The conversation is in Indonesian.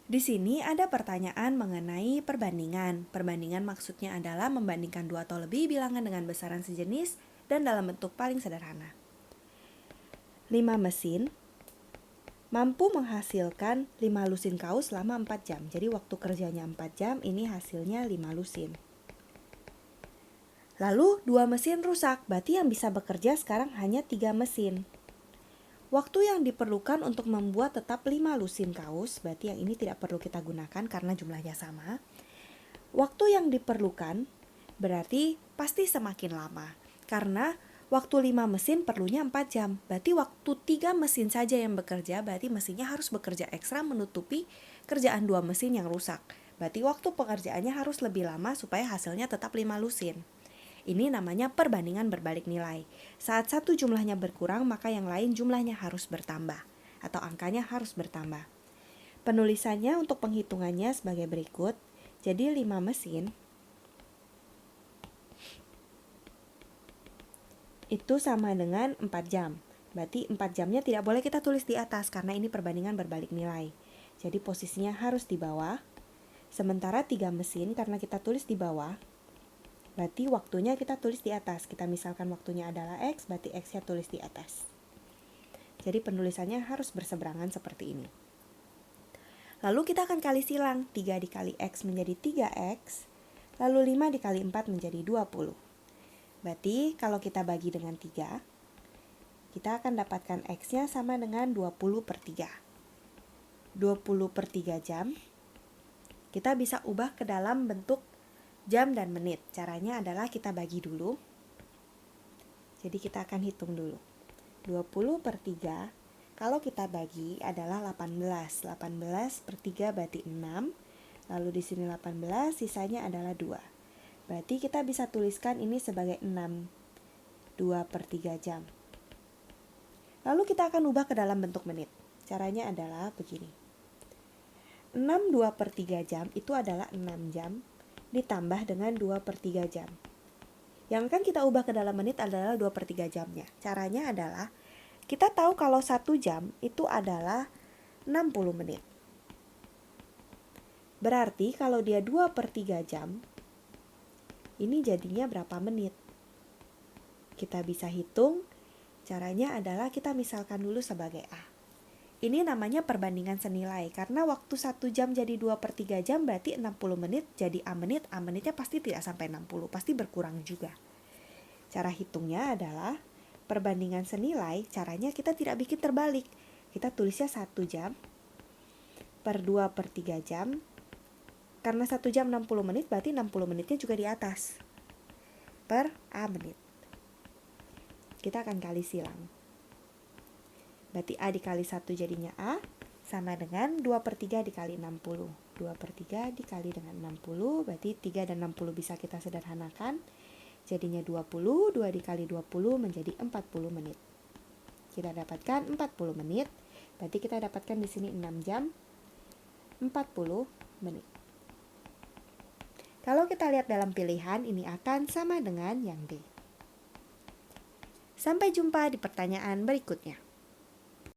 Di sini ada pertanyaan mengenai perbandingan. Perbandingan maksudnya adalah membandingkan 2 atau lebih bilangan dengan besaran sejenis dan dalam bentuk paling sederhana. 5 mesin mampu menghasilkan 5 lusin kaos selama 4 jam. Jadi waktu kerjanya 4 jam, ini hasilnya 5 lusin. Lalu 2 mesin rusak, berarti yang bisa bekerja sekarang hanya 3 mesin. Waktu yang diperlukan untuk membuat tetap 5 lusin kaos, berarti yang ini tidak perlu kita gunakan karena jumlahnya sama. Waktu yang diperlukan berarti pasti semakin lama, karena waktu 5 mesin perlunya 4 jam. Berarti waktu 3 mesin saja yang bekerja, berarti mesinnya harus bekerja ekstra menutupi kerjaan 2 mesin yang rusak. Berarti waktu pekerjaannya harus lebih lama supaya hasilnya tetap 5 lusin. Ini namanya perbandingan berbalik nilai. Saat satu jumlahnya berkurang, maka yang lain jumlahnya harus bertambah, atau angkanya harus bertambah. Penulisannya untuk penghitungannya sebagai berikut. Jadi 5 mesin itu sama dengan 4 jam. Berarti 4 jamnya tidak boleh kita tulis di atas karena ini perbandingan berbalik nilai. Jadi posisinya harus di bawah. Sementara 3 mesin karena kita tulis di bawah, berarti waktunya kita tulis di atas. Kita misalkan waktunya adalah X, berarti X-nya tulis di atas. Jadi penulisannya harus berseberangan seperti ini. Lalu kita akan kali silang. 3 dikali X menjadi 3X. Lalu 5 dikali 4 menjadi 20. Berarti kalau kita bagi dengan 3, kita akan dapatkan X-nya sama dengan 20 per 3. 20 per 3 jam. Kita bisa ubah ke dalam bentuk jam dan menit. Caranya adalah kita bagi dulu. Jadi kita akan hitung dulu. 20 per 3, kalau kita bagi adalah 18. 18 per 3 berarti 6. Lalu di sini 18, sisanya adalah 2. Berarti kita bisa tuliskan ini sebagai 6. 2 per 3 jam. Lalu kita akan ubah ke dalam bentuk menit. Caranya adalah begini. 6 2 per 3 jam itu adalah 6 jam. Ditambah dengan 2 per 3 jam. Yang akan kita ubah ke dalam menit adalah 2 per 3 jamnya. Caranya adalah, kita tahu kalau 1 jam itu adalah 60 menit. Berarti kalau dia 2 per 3 jam, ini jadinya berapa menit? Kita bisa hitung, caranya adalah kita misalkan dulu sebagai A. Ini namanya perbandingan senilai, karena waktu 1 jam jadi 2 per 3 jam berarti 60 menit jadi A menitnya pasti tidak sampai 60, pasti berkurang juga. Cara hitungnya adalah perbandingan senilai, caranya kita tidak bikin terbalik. Kita tulisnya 1 jam per 2 per 3 jam, karena 1 jam 60 menit berarti 60 menitnya juga di atas, per A menit. Kita akan kali silang. Berarti A dikali 1 jadinya A sama dengan 2 per 3 dikali 60. 2 per 3 dikali dengan 60, berarti 3 dan 60 bisa kita sederhanakan. Jadinya 20, 2 dikali 20 menjadi 40 menit. Kita dapatkan 40 menit, berarti kita dapatkan di sini 6 jam 40 menit. Kalau kita lihat dalam pilihan, ini akan sama dengan yang D. Sampai jumpa di pertanyaan berikutnya.